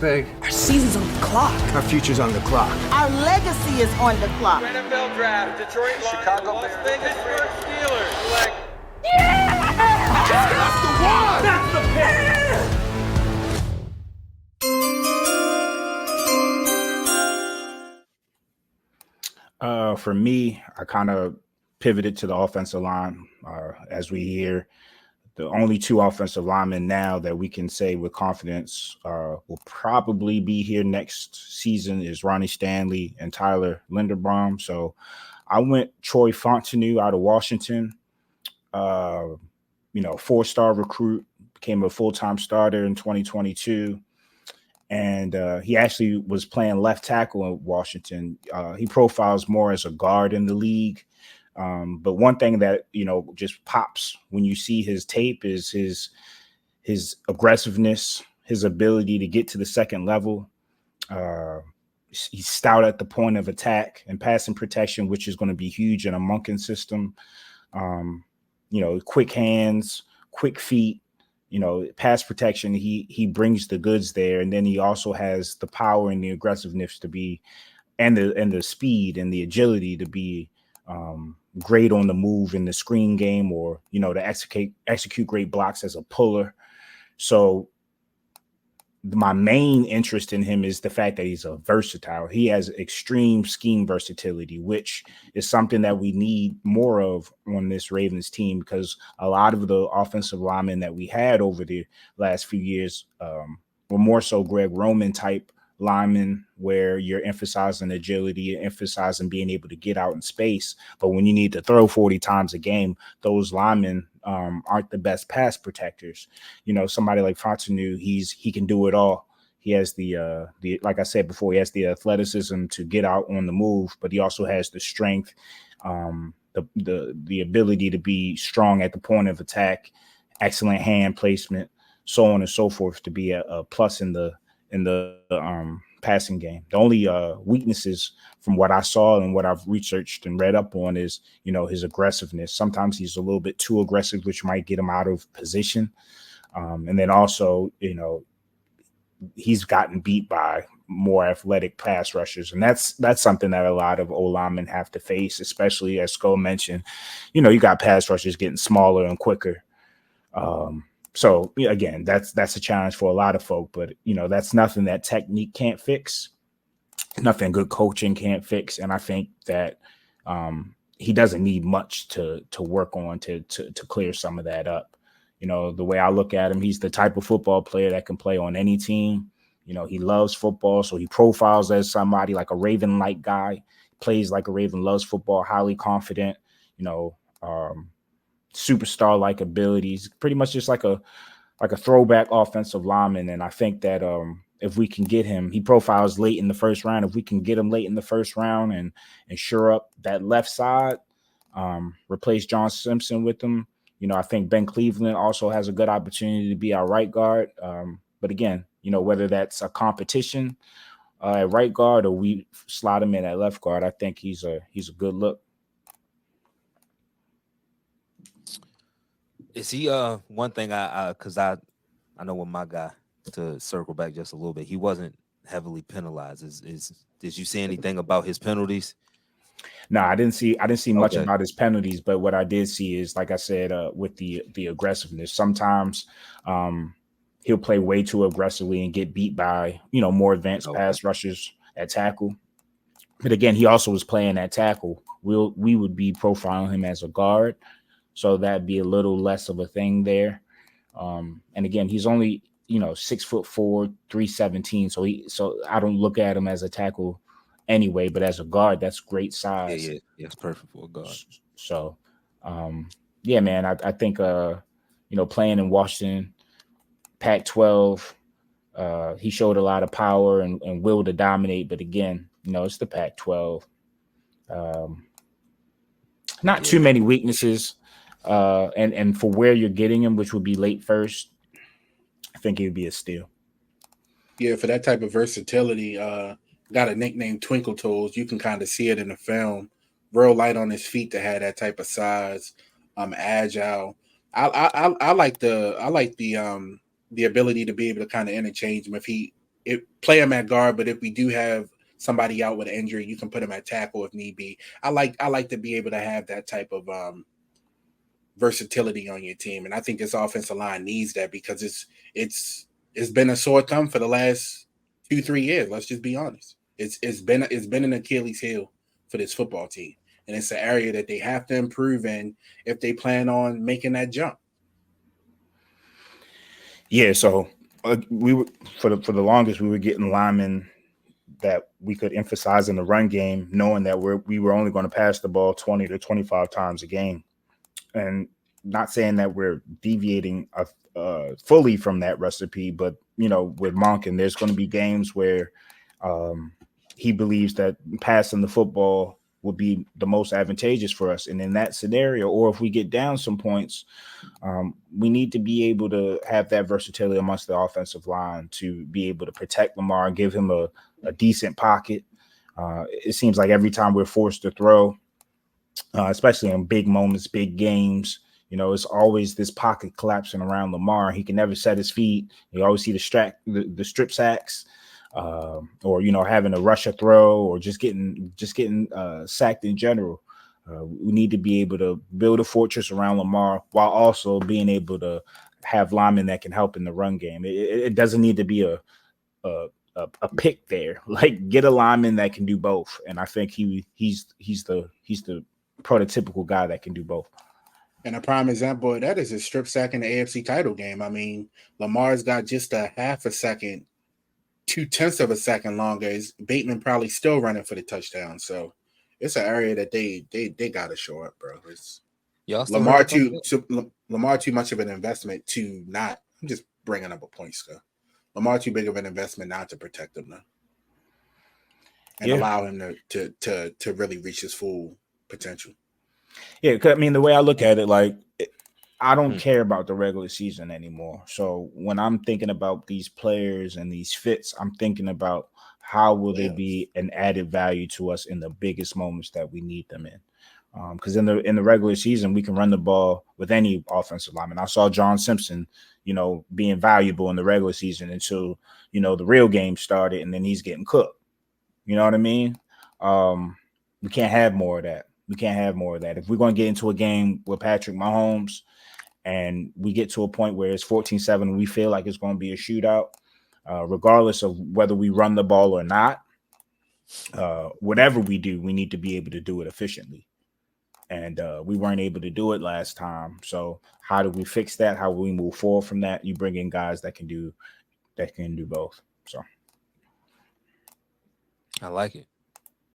Big. Our season's on the clock. Our future's on the clock. Our legacy is on the clock. NFL draft, Detroit Lions, Chicago, Las Vegas, Pittsburgh Steelers. Like, Yeah! That's the one! That's the pick! For me, I kind of pivoted to the offensive line. As we hear, the only two offensive linemen now that we can say with confidence will probably be here next season is Ronnie Stanley and Tyler Linderbaum. So I went Troy Fautanu out of Washington, four-star recruit, became a full-time starter in 2022. And he actually was playing left tackle in Washington. He profiles more as a guard in the league. But one thing that, just pops when you see his tape is his aggressiveness, his ability to get to the second level. He's stout at the point of attack and passing protection, which is going to be huge in a Monken system. Quick hands, quick feet. Pass protection, he brings the goods there. And then he also has the power and the aggressiveness to be, and the speed and the agility to be great on the move in the screen game, or, to execute great blocks as a puller. So my main interest in him is the fact that he's a versatile. He has extreme scheme versatility, which is something that we need more of on this Ravens team, because a lot of the offensive linemen that we had over the last few years were more so Greg Roman type linemen, where you're emphasizing agility and emphasizing being able to get out in space. But when you need to throw 40 times a game, those linemen aren't the best pass protectors. Somebody like Fautanu, he can do it all. He has the like I said before, he has the athleticism to get out on the move, but he also has the strength, the ability to be strong at the point of attack, excellent hand placement, so on and so forth, to be a plus in the passing game. The only weaknesses from what I saw and what I've researched and read up on is, his aggressiveness. Sometimes he's a little bit too aggressive, which might get him out of position. And then also, he's gotten beat by more athletic pass rushers. And that's something that a lot of O-linemen have to face, especially as Sko mentioned, you got pass rushers getting smaller and quicker. So again, that's a challenge for a lot of folk, but that's nothing that technique can't fix, nothing good coaching can't fix. And I think that he doesn't need much to work on to clear some of that up. The way I look at him, he's the type of football player that can play on any team. He loves football, so he profiles as somebody like a Raven-like guy, plays like a Raven, loves football, highly confident, superstar-like abilities, pretty much just like a throwback offensive lineman. And I think that if we can get him, he profiles late in the first round. If we can get him late in the first round and shore up that left side, replace John Simpson with him, I think Ben Cleveland also has a good opportunity to be our right guard. But again, whether that's a competition at right guard or we slot him in at left guard, I think he's a good look. Is he one thing because I know with my guy, to circle back just a little bit, he wasn't heavily penalized. Did you see anything about his penalties? No, I didn't see much about his penalties, but what I did see is, like I said, with the aggressiveness, sometimes he'll play way too aggressively and get beat by, more advanced pass rushers at tackle. But again, he also was playing at tackle. We would be profiling him as a guard, so that'd be a little less of a thing there. And again, he's only 6'4", 317. So I don't look at him as a tackle anyway, but as a guard, that's great size. Yeah, it's perfect for a guard. So, man, I think playing in Washington, Pac-12, he showed a lot of power and will to dominate. But again, it's the Pac-12. Not too many weaknesses. And for where you're getting him, which would be late first, I think it would be a steal. Yeah, for that type of versatility, got a nickname Twinkle Toes. You can kind of see it in the film. Real light on his feet to have that type of size. Agile. I like the ability to be able to kind of interchange him. If he play him at guard, but if we do have somebody out with an injury, you can put him at tackle if need be. I like to be able to have that type of versatility on your team, and I think this offensive line needs that because it's been a sore thumb for the last 2-3 years. Let's just be honest. It's been an Achilles heel for this football team, and it's an area that they have to improve in if they plan on making that jump. Yeah, so we were for the longest we were getting linemen that we could emphasize in the run game, knowing that we were only going to pass the ball 20 to 25 times a game, and not saying that we're deviating fully from that recipe, but with Monken, there's going to be games where he believes that passing the football would be the most advantageous for us. And in that scenario, or if we get down some points, we need to be able to have that versatility amongst the offensive line to be able to protect Lamar and give him a decent pocket. It seems like every time we're forced to throw, especially in big moments, big games, it's always this pocket collapsing around Lamar. He can never set his feet. You always see the strip sacks, or having to rush a throw, or just getting sacked in general. We need to be able to build a fortress around Lamar while also being able to have linemen that can help in the run game. It doesn't need to be a pick there. Like, get a lineman that can do both, and I think he's the prototypical guy that can do both. And a prime example of that is his strip sack in the AFC title game. I mean, Lamar's got just a half a second, 0.2 of a second longer. Bateman probably still running for the touchdown. So it's an area that they got to show up, bro. It's Lamar too much of an investment to not. I'm just bringing up a point, Scott. Lamar too big of an investment not to protect him now, and allow him to really reach his full potential. Yeah, I mean, the way I look at it, like, I don't care about the regular season anymore. So when I'm thinking about these players and these fits, I'm thinking about how will they be an added value to us in the biggest moments that we need them in. Because in the regular season, we can run the ball with any offensive lineman. I saw John Simpson, being valuable in the regular season until, the real game started, and then he's getting cooked. You know what I mean? We can't have more of that. If we're going to get into a game with Patrick Mahomes and we get to a point where it's 14-7 and we feel like it's going to be a shootout, regardless of whether we run the ball or not, whatever we do, we need to be able to do it efficiently. And we weren't able to do it last time. So how do we fix that? How will we move forward from that? You bring in guys that can do both. So I like it.